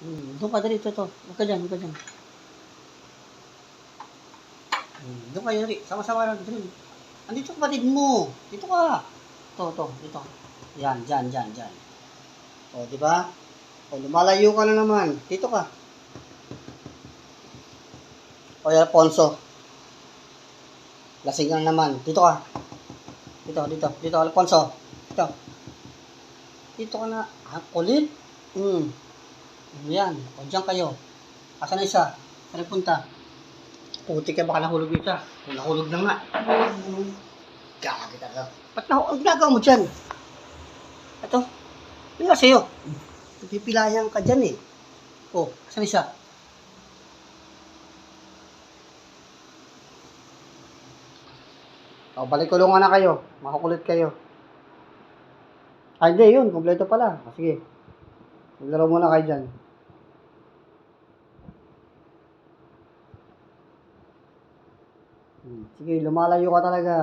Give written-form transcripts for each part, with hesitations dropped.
Doon ka, dali, ito. Huwag ka dyan, huwag ka dyan. Doon kayo, dali. Sama-sama lang, dali. Andito kapatid mo. Dito ka. Ito, dito. Yan, dyan. O, di ba? O, lumalayo ka na naman. Dito ka. O, Alfonso. Lasing na naman. Dito ka. Dito, Alfonso. Dito. Dito ka na. Kulit. Yan. O, dyan kayo. Asan na isa? Saan nagpunta? Puti ka, baka nahulog isa. Kung nahulog na nga. Gagagita ka. Ba't ang ginagawa mo dyan? Ito. Ano nga sa'yo? Pipilayan ka dyan eh. O, asan isa? O, balik kulungan na kayo. Makukulit kayo. Ay, hindi, yun. Kompleto pala. O, sige. Maglaro muna kayo dyan. Sige, lumalayo ka talaga.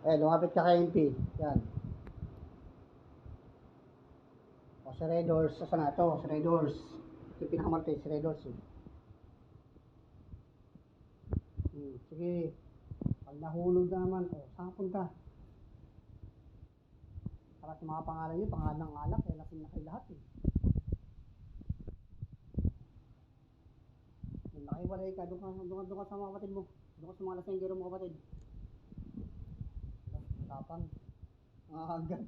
Lumapit ka kay MP. Yan. O, si Red Doors. Saan na ito? Si Red Doors. Yung pinakamalapit, si Red Doors. Sige. Pag nahulog na naman, saan punta? Para sa mga pangalan nyo, pangalan ng alak, kaya lasing na kayo lahat eh. Nakiwalay ka, doon ka sa mga kapatid mo. Doon ka sa mga lasenggero mo kapatid. Tapang. Agad.